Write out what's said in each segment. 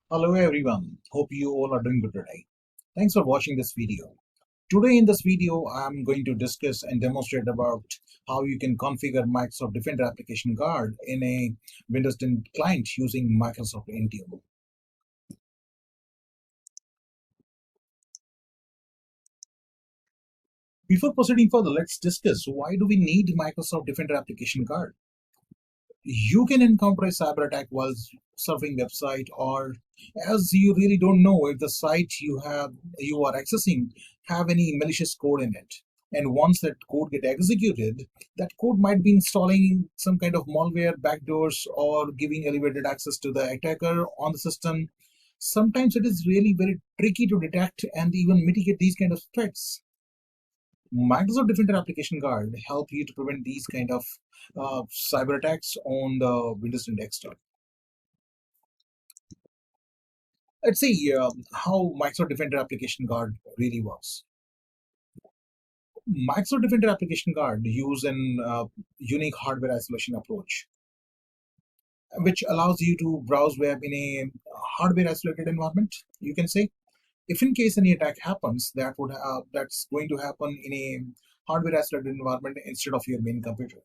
Hello everyone, hope you all are doing good today. Thanks for watching this video. Today in this video, I'm going to discuss and demonstrate about how you can configure Microsoft Defender Application Guard in a Windows 10 client using Microsoft Intune. Before proceeding further, let's discuss why do we need Microsoft Defender Application Guard. You can encounter a cyber attack while surfing website, or as you really don't know if the site you are accessing have any malicious code in it. And once that code get executed, that code might be installing some kind of malware, backdoors, or giving elevated access to the attacker on the system. Sometimes it is really very tricky to detect and even mitigate these kind of threats. Microsoft Defender Application Guard help you to prevent these kind of cyber attacks on the Windows 10 desktop. Let's see how Microsoft Defender Application Guard really works. Microsoft Defender Application Guard use an unique hardware isolation approach, which allows you to browse web in a hardware isolated environment. You can say, if in case any attack happens, that's going to happen in a hardware isolated environment instead of your main computer.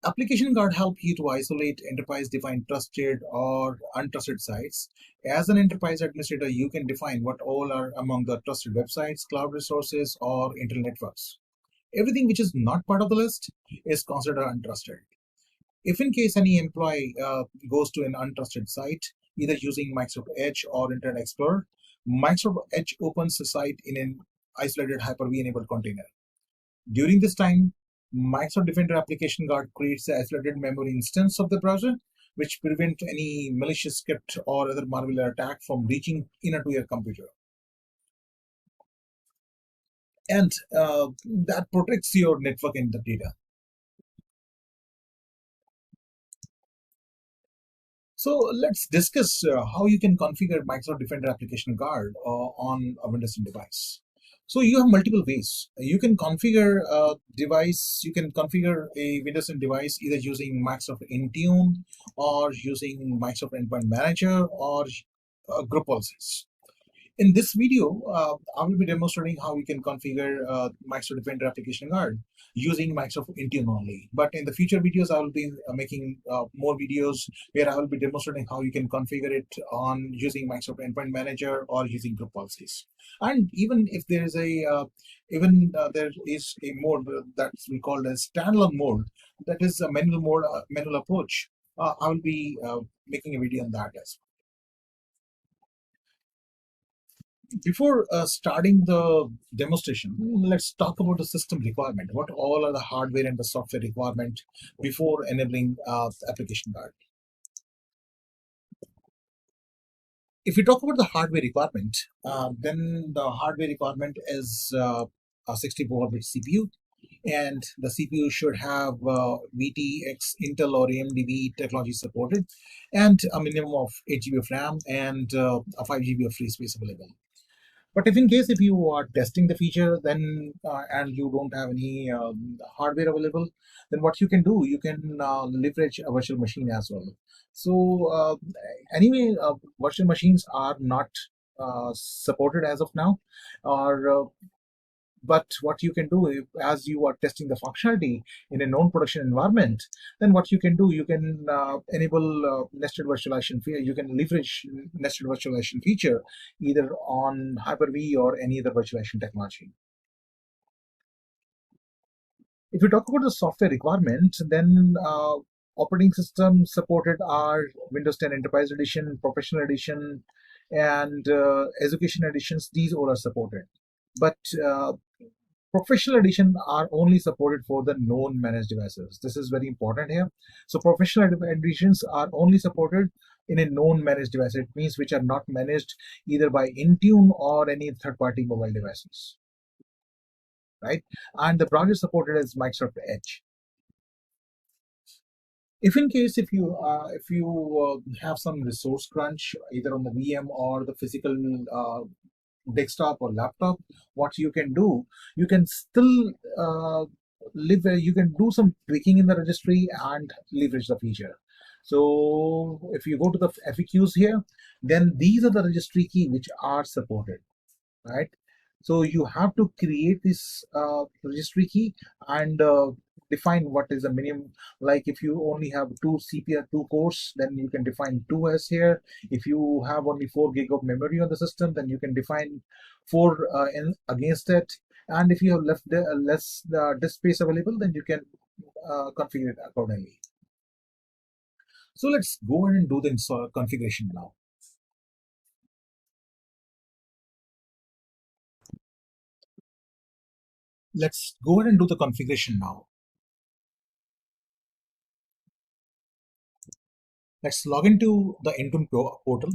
Application Guard help you to isolate enterprise-defined trusted or untrusted sites. As an enterprise administrator, you can define what all are among the trusted websites, cloud resources, or internal networks. Everything which is not part of the list is considered untrusted. If in case any employee goes to an untrusted site, either using Microsoft Edge or Internet Explorer, Microsoft Edge opens the site in an isolated Hyper-V enabled container. During this time, Microsoft Defender Application Guard creates an isolated memory instance of the browser, which prevent any malicious script or other malware attack from reaching into your computer. And that protects your network and the data. So let's discuss how you can configure Microsoft Defender Application Guard on a Windows 10 device. So you have multiple ways. You can configure a device, you can configure a Windows 10 device either using Microsoft Intune or using Microsoft Endpoint Manager or group policies. In this video, I will be demonstrating how you can configure Microsoft Defender Application Guard using Microsoft Intune only. But in the future videos, I will be making more videos where I will be demonstrating how you can configure it on using Microsoft Endpoint Manager or using group policies. And even if there is there is a mode that we call as standalone mode, that is a manual mode, manual approach. I will be making a video on that as well. Before starting the demonstration, let's talk about the system requirement. What all are the hardware and the software requirement before enabling the application guard? If we talk about the hardware requirement, then the hardware requirement is a 64-bit CPU, and the CPU should have VTX, Intel or AMD technology supported, and a minimum of 8 GB of RAM and a 5 GB of free space available. But if in case if you are testing the feature, then and you don't have any hardware available, then what you can do, you can leverage a virtual machine as well. So anyway, virtual machines are not supported as of now, or but what you can do as you are testing the functionality in a known production environment, then what you can do, you can enable nested virtualization feature. You can leverage nested virtualization feature either on Hyper-V or any other virtualization technology. If you talk about the software requirement, then operating system supported are Windows 10 Enterprise Edition, Professional Edition, and Education Editions. These all are supported. But Professional edition are only supported for the known managed devices. This is very important here. So professional editions are only supported in a known managed device. It means which are not managed either by Intune or any third-party mobile devices, right? And the browser supported is Microsoft Edge. If in case if you have some resource crunch either on the VM or the physical desktop or laptop, what you can do, you can still you can do some tweaking in the registry and leverage the feature. So if you go to the FAQs here, then these are the registry key which are supported, right? So you have to create this registry key and define what is the minimum. Like if you only have two CPU, two cores, then you can define 2 as here. If you have only 4 gig of memory on the system, then you can define 4 against it. And if you have less disk space available, then you can configure it accordingly. So let's go ahead and do the configuration now. Let's go ahead and do the configuration now. Let's log into the Intune portal.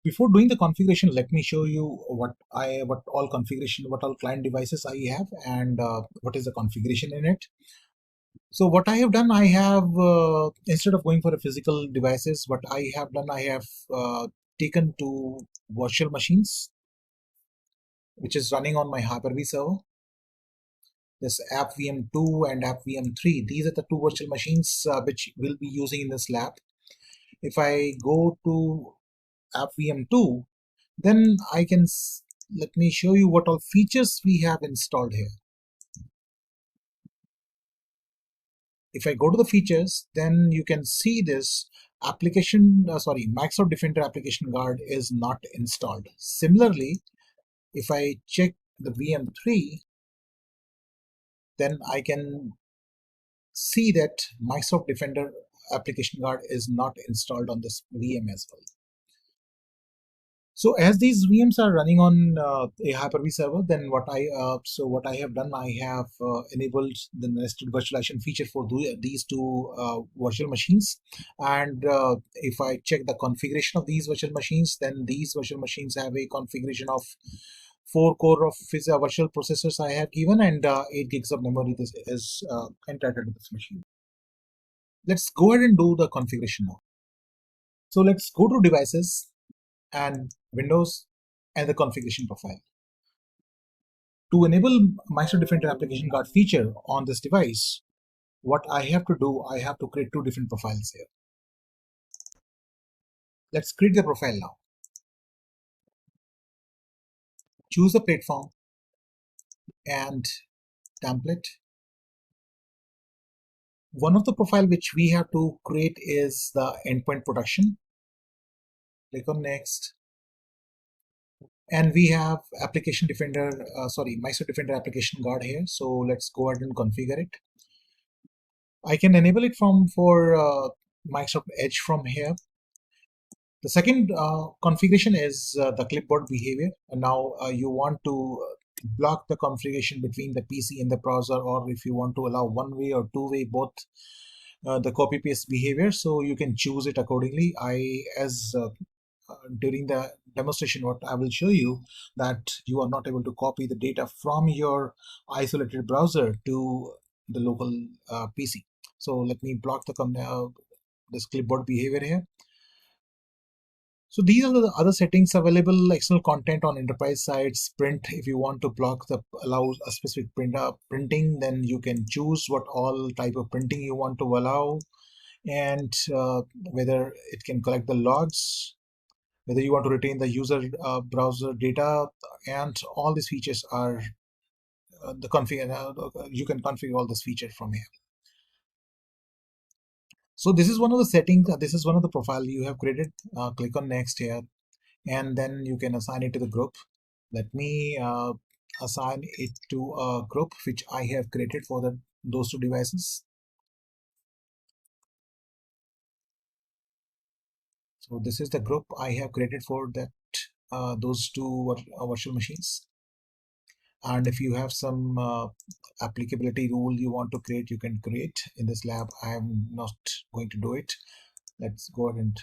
Before doing the configuration, let me show you what all client devices I have, and what is the configuration in it. So what I have done, I have instead of going for a physical devices, what I have done, I have taken two virtual machines which is running on my Hyper-V server. This app VM2 and app VM3. These are the two virtual machines which we'll be using in this lab. If I go to app VM2, then I can, let me show you what all features we have installed here. If I go to the features, then you can see this Microsoft Defender Application Guard is not installed. Similarly, if I check the VM3, then I can see that Microsoft Defender Application Guard is not installed on this VM as well. So as these VMs are running on a Hyper-V server, then what I have done, I have enabled the nested virtualization feature for these two virtual machines. And if I check the configuration of these virtual machines, then these virtual machines have a configuration of 4 core of virtual processors I have given, and 8 gigs of memory this is entitled to this machine. Let's go ahead and do the configuration now. So let's go to devices and Windows and the configuration profile. To enable Microsoft Defender Application Guard feature on this device, what I have to do, I have to create two different profiles here. Let's create the profile now. Choose the platform and template. One of the profile which we have to create is the endpoint protection. Click on next. And we have application defender, Microsoft Defender Application Guard here. So let's go ahead and configure it. I can enable it for Microsoft Edge from here. The second configuration is the clipboard behavior. And now you want to block the configuration between the PC and the browser, or if you want to allow one-way or two-way both the copy-paste behavior, so you can choose it accordingly. During the demonstration, what I will show you, that you are not able to copy the data from your isolated browser to the local PC. So let me block this clipboard behavior here. So these are the other settings available. External content on enterprise sites. Print, if you want to allow a specific printing, then you can choose what all type of printing you want to allow, and whether it can collect the logs, whether you want to retain the user browser data, and all these features are the configure. You can configure all this feature from here. So this is one of the settings. This is one of the profile you have created. Click on next here, and then you can assign it to the group. Let me assign it to a group which I have created for those two devices. So this is the group I have created for those two virtual machines. And if you have some applicability rule you want to create, you can create. In this lab, I am not going to do it. Let's go ahead and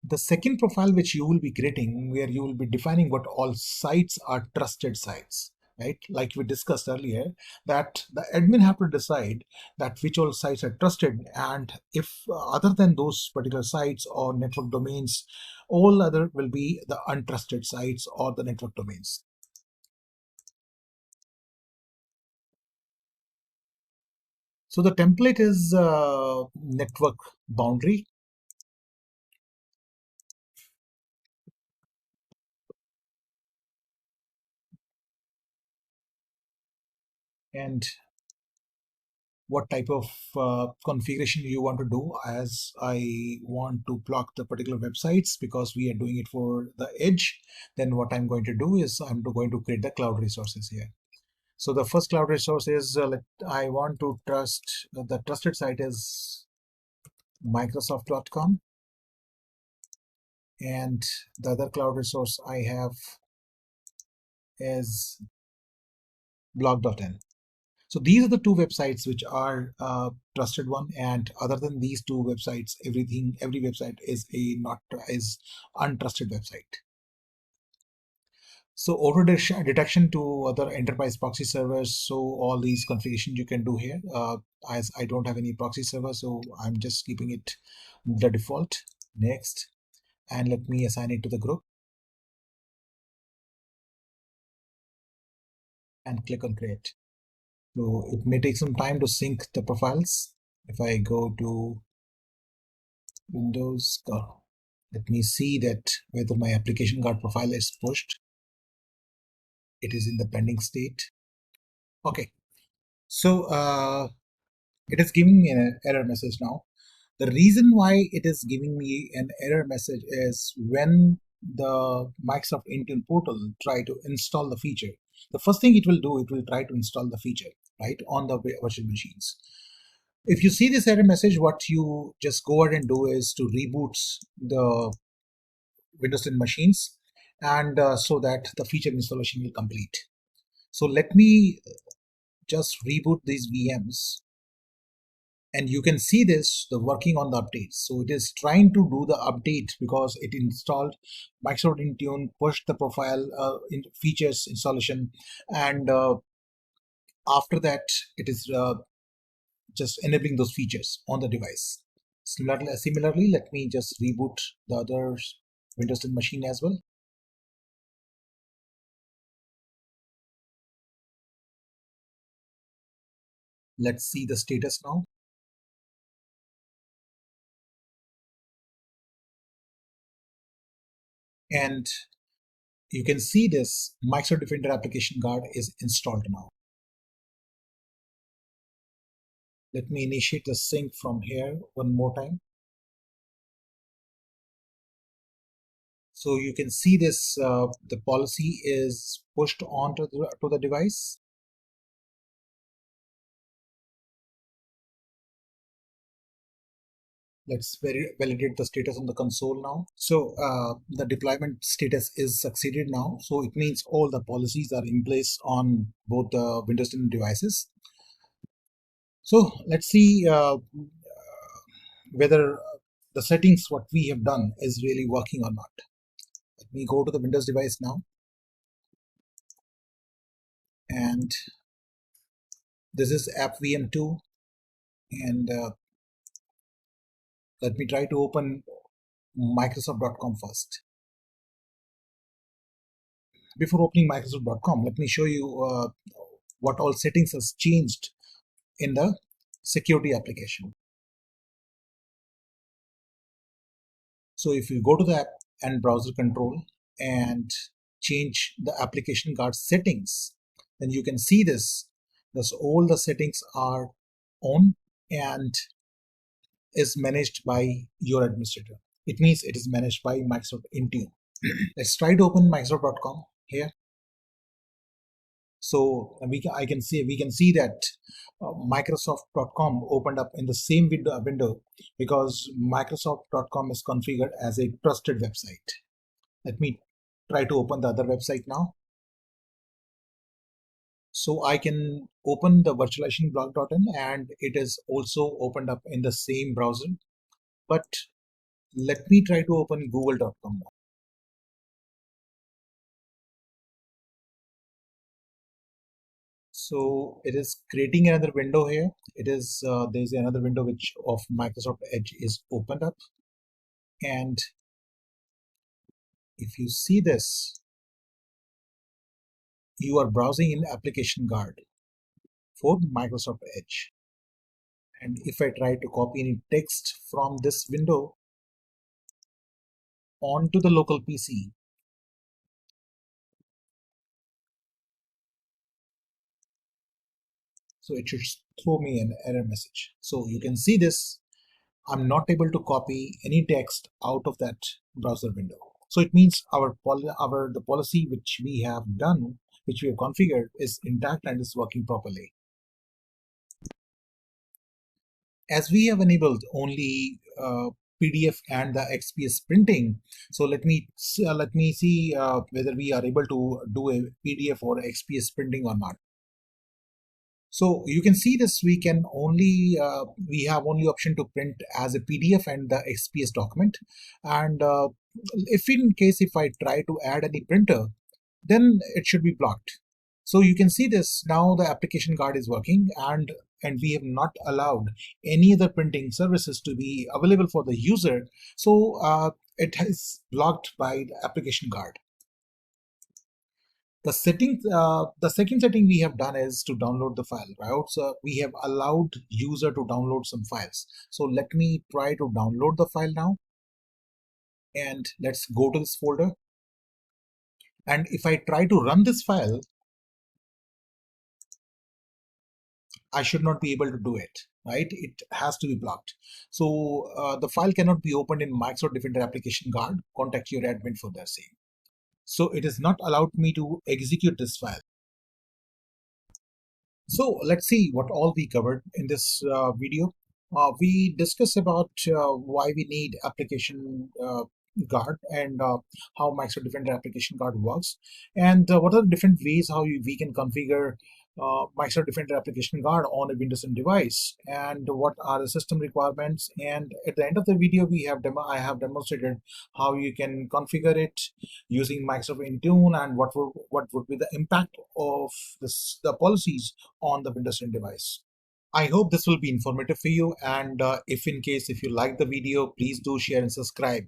the second profile which you will be creating, where you will be defining what all sites are trusted sites, right? Like we discussed earlier, that the admin have to decide that which all sites are trusted, and if other than those particular sites or network domains, all other will be the untrusted sites or the network domains. So the template is network boundary, and what type of configuration you want to do. As I want to block the particular websites because we are doing it for the edge, then what I'm going to do is going to create the cloud resources here. So the first cloud resource is I want to trust the trusted site is Microsoft.com, and the other cloud resource I have is blog.in. So these are the two websites which are trusted one, and other than these two websites, every website is a not is untrusted website. So auto detection to other enterprise proxy servers. So all these configurations you can do here. As I don't have any proxy server, so I'm just keeping it the default. Next, and let me assign it to the group and click on create. So it may take some time to sync the profiles. If I go to Windows, let me see that whether my application guard profile is pushed. It is in the pending state. Okay, so it is giving me an error message now. The reason why it is giving me an error message is when the Microsoft Intune portal try to install the feature. The first thing it will do, it will try to install the feature right on the virtual machines. If you see this error message, what you just go ahead and do is to reboot the Windows 10 machines, and so that the feature installation will complete. So let me just reboot these VMs, and you can see this the working on the updates. So it is trying to do the update because it installed Microsoft Intune, pushed the profile in features installation, and after that it is just enabling those features on the device. Similarly, let me just reboot the other Windows 10 machine as well. Let's see the status now. And you can see this Microsoft Defender application guard is installed now. Let me initiate the sync from here one more time. So you can see this, the policy is pushed onto the device. Let's validate the status on the console now. So the deployment status is succeeded now. So it means all the policies are in place on both the Windows 10 devices. So let's see whether the settings what we have done is really working or not. Let me go to the Windows device now, and this is appvm2, and let me try to open Microsoft.com first. Before opening Microsoft.com, let me show you what all settings has changed in the security application. So if you go to the app and browser control and change the application guard settings, then you can see this. Thus all the settings are on and is managed by your administrator. It means it is managed by Microsoft Intune. Let's try to open Microsoft.com here. So we can see that Microsoft.com opened up in the same window because Microsoft.com is configured as a trusted website. Let me try to open the other website now. So I can open the virtualization blog.in, and it is also opened up in the same browser. But let me try to open google.com now. So it is creating another window here. It is there's another window which of Microsoft Edge is opened up, and if you see this, you are browsing in application guard for Microsoft Edge. And if I try to copy any text from this window onto the local PC, so it should throw me an error message. So you can see this, I'm not able to copy any text out of that browser window. So it means the policy which we have done, which we have configured, is intact and is working properly. As we have enabled only PDF and the XPS printing, so let me see whether we are able to do a PDF or XPS printing or not. So you can see this, we can only we have only option to print as a PDF and the XPS document. And if in case if I try to add any printer, then it should be blocked. So you can see this, now the application card is working, and we have not allowed any other printing services to be available for the user. So it is blocked by the application card. The second setting we have done is to download the file, right? So we have allowed user to download some files. So let me try to download the file now, and let's go to this folder. And if I try to run this file, I should not be able to do it, right? It has to be blocked. So the file cannot be opened in Microsoft Defender application card. Contact your admin for the same. So it is not allowed me to execute this file. So let's see what all we covered in this video. We discussed about why we need application guard, and how Microsoft Defender application guard works, and what are the different ways how we can configure Microsoft Defender application guard on a Windows 10 device, and what are the system requirements. And at the end of the video, I have demonstrated how you can configure it using Microsoft Intune, and what would be the impact of the policies on the Windows 10 device. I hope this will be informative for you, and if in case if you like the video, please do share and subscribe.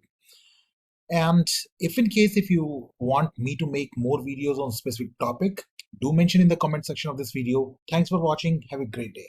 And if in case if you want me to make more videos on specific topic, do mention in the comment section of this video. Thanks for watching. Have a great day.